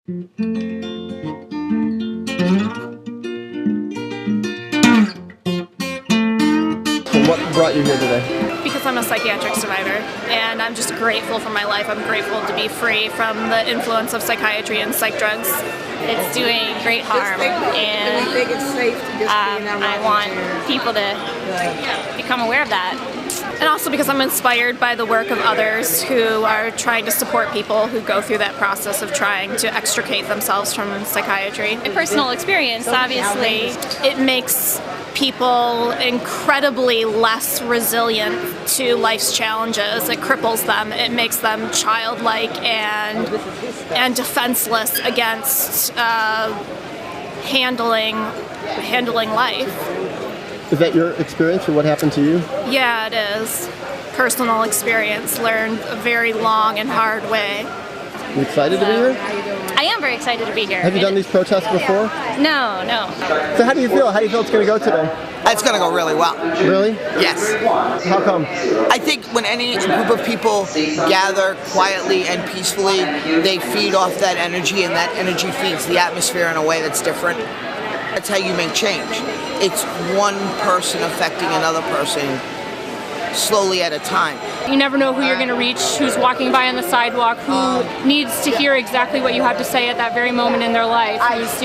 And what brought you here today? Because I'm a psychiatric survivor, and I'm just grateful for my life. I'm grateful to be free from the influence of psychiatry and psych drugs. It's doing great harm, and I want people to become aware of that. And also because I'm inspired by the work of others who are trying to support people who go through that process of trying to extricate themselves from psychiatry. My personal experience, obviously, it makes people incredibly less resilient to life's challenges. It cripples them. It makes them childlike and defenseless against handling life. Is that your experience or what happened to you? Yeah, it is. Personal experience, learned a very long and hard way. You excited to be here? I am very excited to be here. Have you done these protests before? No. So how do you feel? How do you feel it's going to go today? It's going to go really well. Really? Yes. How come? I think when any group of people gather quietly and peacefully, they feed off that energy, and that energy feeds the atmosphere in a way that's different. That's how you make change. It's one person affecting another person slowly at a time. You never know who you're going to reach, who's walking by on the sidewalk, who needs to hear exactly what you have to say at that very moment in their life, who's,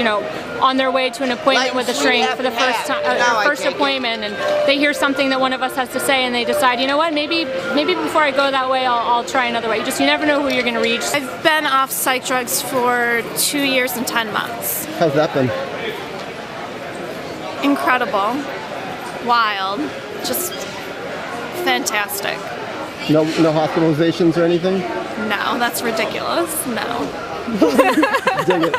on their way to an appointment with a shrink for the first time, first appointment, and they hear something that one of us has to say, and they decide, you know what, maybe before I go that way, I'll try another way. You never know who you're going to reach. I've been off psych drugs for 2 years and 10 months. How's that been? Incredible. Wild. Just fantastic. No hospitalizations or anything? No, that's ridiculous. No. Dig it.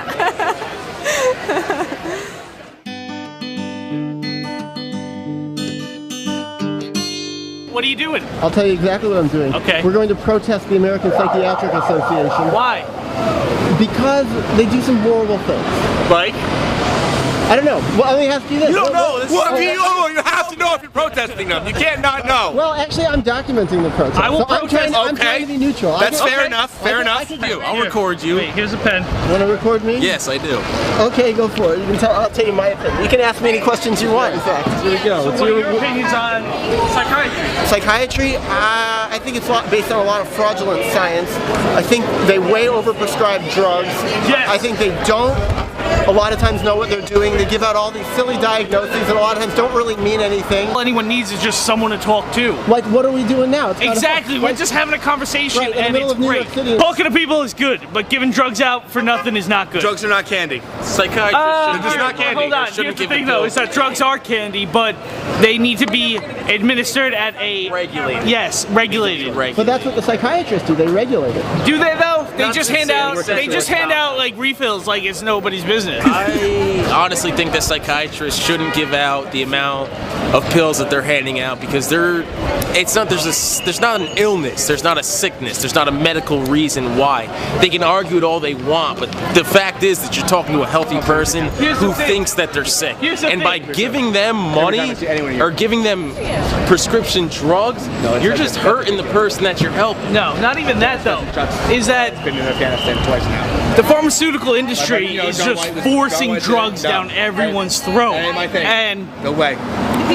What are you doing? I'll tell you exactly what I'm doing. Okay. We're going to protest the American Psychiatric Association. Why? Because they do some horrible things. Like? I don't know. Well, let me ask you this. You don't know. You have to know if you're protesting them. You can't not know. Well, actually, I'm documenting the protest. I will protest. I'm trying to be neutral. That's fair enough. Fair enough. I'll record you. Wait, here's a pen. You want to record me? Yes, I do. Okay, go for it. I'll tell you my opinion. You can ask me any questions you want, in fact. Here we go. So what are your opinions on psychiatry? Psychiatry, I think it's based on a lot of fraudulent science. I think they way overprescribe drugs. Yes. I think they don't a lot of times know what they're doing. They give out all these silly diagnoses and a lot of times don't really mean anything. All anyone needs is just someone to talk to. Like, what are we doing now? It's Exactly, we're just having a conversation, right, and it's great. Talking to people is good, but giving drugs out for nothing is not good. Drugs are not candy. Psychiatrists They're just not candy. Hold on, here's the thing though, is that drugs are candy, but they need to be administered at a... Regulated. Yes, regulated. But that's what the psychiatrists do, they regulate it. Do they though? They just hand out like refills like it's nobody's business. I honestly think that psychiatrists shouldn't give out the amount of pills that they're handing out because there's not an illness, there's not a sickness, there's not a medical reason why. They can argue it all they want, but the fact is that you're talking to a healthy person who thinks that they're sick. And by giving them money or giving them prescription drugs, you're just hurting the person that you're helping. No, not even that though. Is that Been in Afghanistan twice now. the pharmaceutical industry is just forcing drugs down everyone's throat, and No way.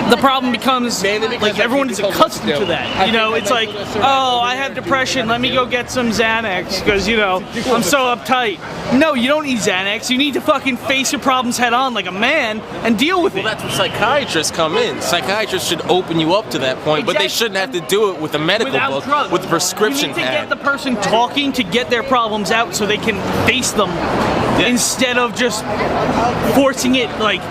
the problem becomes like everyone is accustomed to that. You know, it's like, oh, I have depression, let me go get some Xanax because, you know, I'm so uptight. No, you don't need Xanax. You need to fucking face your problems head on like a man and deal with it. Well, that's where psychiatrists come in. Psychiatrists should open you up to that point, but they shouldn't have to do it with a medical book, drugs. with a prescription You need to pad. get the person talking to get their problems out so they can face them instead of just forcing it, like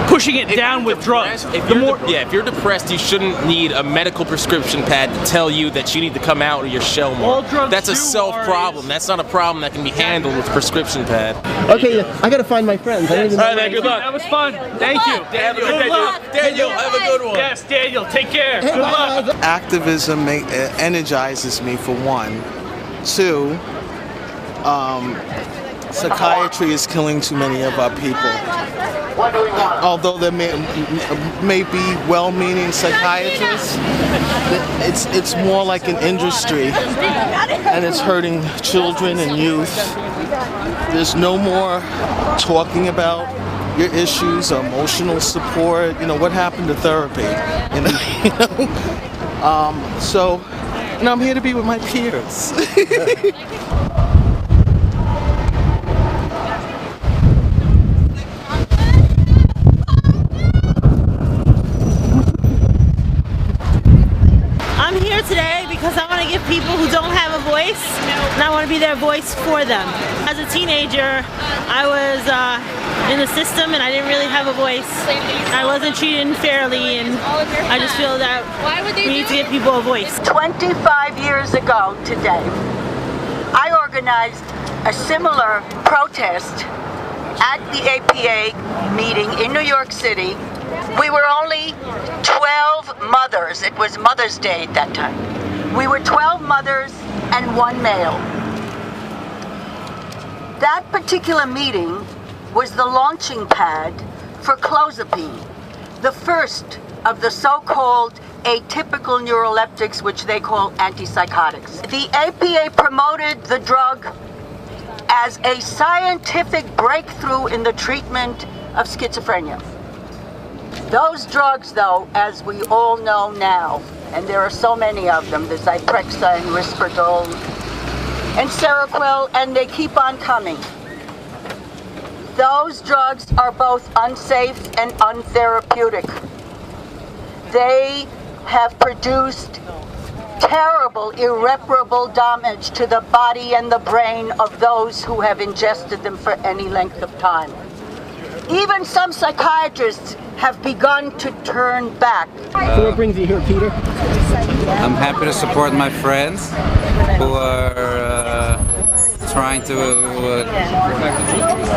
pushing it down with drugs. If you're depressed, you shouldn't need a medical prescription pad to tell you that you need to come out of your shell more. All drugs That's a do self-problem. That's not a problem that can be handled with a prescription pad. Okay, I gotta find my friends. I need to know. All right, man, good luck. That was fun. Thank you. Daniel, Good luck. Daniel, have a good one. Yes, Daniel, take care. Hey, Good bye, luck. guys. Activism energizes me for one. Two, Psychiatry is killing too many of our people. Although there may be well-meaning psychiatrists, it's more like an industry, and it's hurting children and youth. There's no more talking about your issues or emotional support. You know, what happened to therapy? So, I'm here to be with my peers. I'm here today because I want to give people who don't have a voice, and I want to be their voice for them. As a teenager, I was in the system and I didn't really have a voice. I wasn't treated fairly, and I just feel that we need to give people a voice. 25 years ago today, I organized a similar protest at the APA meeting in New York City. We were only 12 mothers. It was Mother's Day at that time. We were 12 mothers and 1 male. That particular meeting was the launching pad for clozapine, the first of the so-called atypical neuroleptics, which they call antipsychotics. The APA promoted the drug as a scientific breakthrough in the treatment of schizophrenia. Those drugs, though, as we all know now, and there are so many of them, the Zyprexa and Risperdal and Seroquel, and they keep on coming. Those drugs are both unsafe and untherapeutic. They have produced terrible, irreparable damage to the body and the brain of those who have ingested them for any length of time. Even some psychiatrists have begun to turn back. So what brings you here, Peter? I'm happy to support my friends who are trying to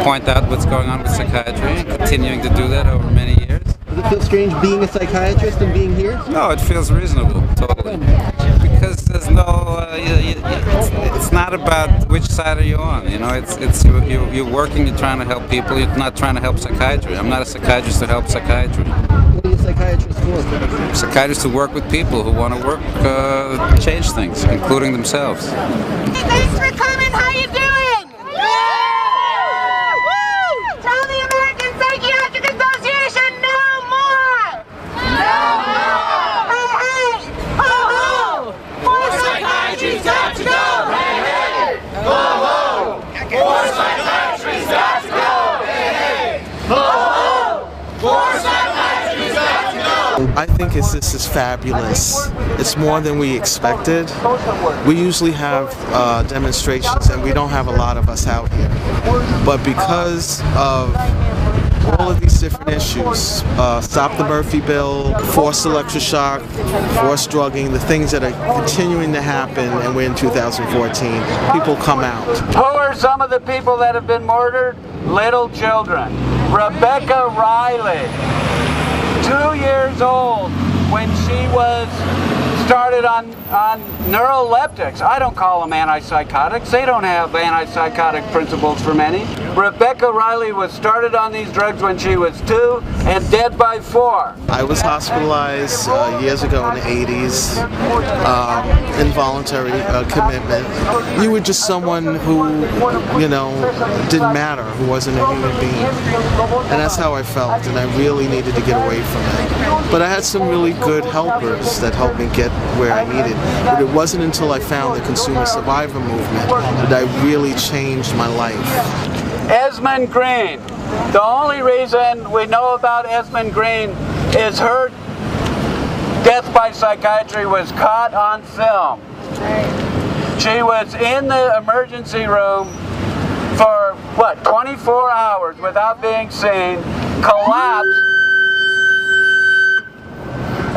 point out what's going on with psychiatry, continuing to do that over many years. Does it feel strange being a psychiatrist and being here? No, it feels reasonable, totally. Because there's no, it's not about which side are you on, you know, you're working, you're trying to help people, you're not trying to help psychiatry. I'm not a psychiatrist to help psychiatry. What are you psychiatrists for? Psychiatrists who work with people who want to work, change things, including themselves. Hey, thanks for coming, how you doing? Woo! Woo! Tell the American Psychiatric Association no more! No more! Hey, hey! Ho, ho! More psychiatry's got to go! Hey, hey! Ho, ho! More psychiatry's got to go! Hey, hey! Ho, ho! More psychiatry's got to go! I think this is fabulous. It's more than we expected. We usually have demonstrations and we don't have a lot of us out here. But because of all of these different issues, Stop the Murphy Bill, forced electroshock, forced drugging, the things that are continuing to happen, and we're in 2014, people come out. Who are some of the people that have been murdered? Little children. Rebecca Riley, 2 years old when she was started on neuroleptics. I don't call them antipsychotics. They don't have antipsychotic principles for many. Rebecca Riley was started on these drugs when she was 2 and dead by 4. I was hospitalized years ago in the 80s, involuntary commitment. You were just someone who, didn't matter, who wasn't a human being. And that's how I felt, and I really needed to get away from it. But I had some really good helpers that helped me get where I needed. But it wasn't until I found the consumer survivor movement that I really changed my life. Esmond Green. The only reason we know about Esmond Green is her death by psychiatry was caught on film. She was in the emergency room for, 24 hours without being seen, collapsed,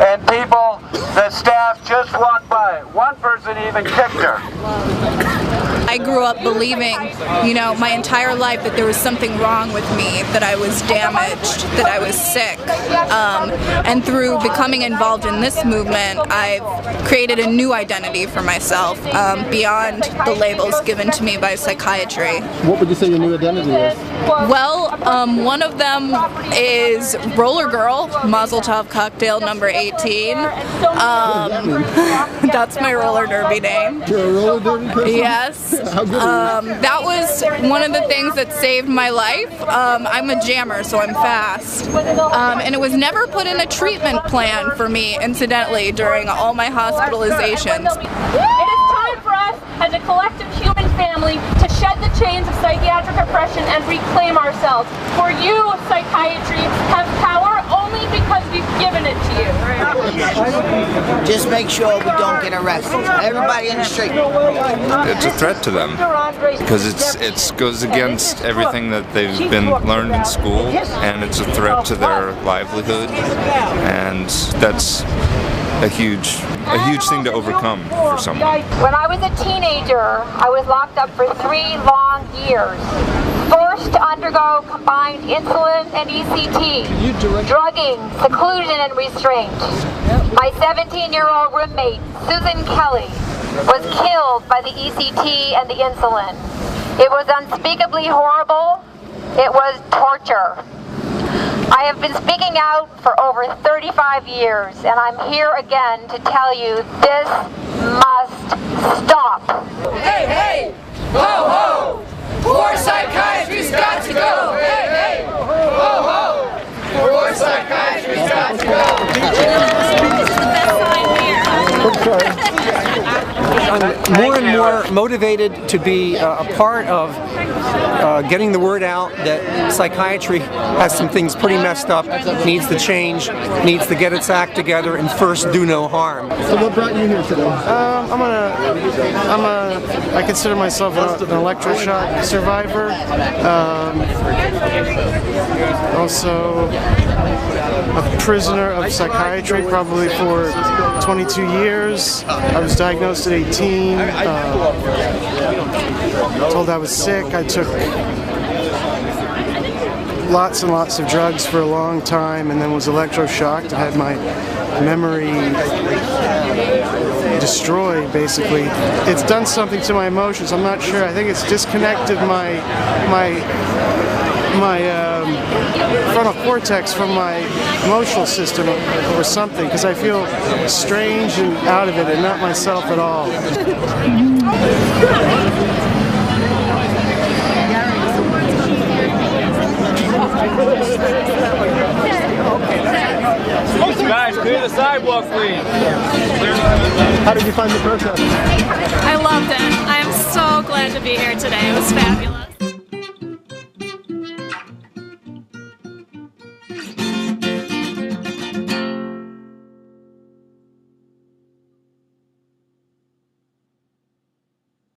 and people, the staff just walked by. One person even kicked her. I grew grew up believing, you know, my entire life that there was something wrong with me, that I was damaged, that I was sick. And through becoming involved in this movement, I've created a new identity for myself beyond the labels given to me by psychiatry. What would you say your new identity is? Well, one of them is Roller Girl, Mazel Tov Cocktail number 18. That's my roller derby name. You're a roller derby person? Yes. That was one of the things that saved my life. I'm a jammer, so I'm fast. And it was never put in a treatment plan for me, incidentally, during all my hospitalizations. It is time for us as a collective human family to shed the chains of psychiatric oppression and reclaim ourselves. For you, psychiatry, have power only because we've given it to you. Just make sure we don't get arrested. Everybody in the street. It's a threat to them because it goes against everything that they've been learned in school, and it's a threat to their livelihood, and that's a huge thing to overcome for someone. When I was a teenager, I was locked up for 3 long years. Forced to undergo combined insulin and ECT, drugging, seclusion, and restraint. My 17-year-old roommate, Susan Kelly, was killed by the ECT and the insulin. It was unspeakably horrible. It was torture. I have been speaking out for over 35 years, and I'm here again to tell you this must stop. Hey, hey, ho, ho! Poor psychiatry's got to go! Hey, hey, ho, ho! Poor psychiatry's got to go! I'm more and more motivated to be a part of getting the word out that psychiatry has some things pretty messed up, needs to change, needs to get its act together, and first do no harm. So what brought you here today? I consider myself an electroshock survivor. Also a prisoner of psychiatry, probably for 22 years. I was diagnosed at 18, told I was sick. I took lots and lots of drugs for a long time and then was electroshocked. I had my memory destroyed, basically. It's done something to my emotions. I'm not sure. I think it's disconnected my frontal cortex from my emotional system or something, because I feel strange and out of it and not myself at all. Guys, clear the sidewalk, please. How did you find the protest? I loved it. I am so glad to be here today. It was fabulous.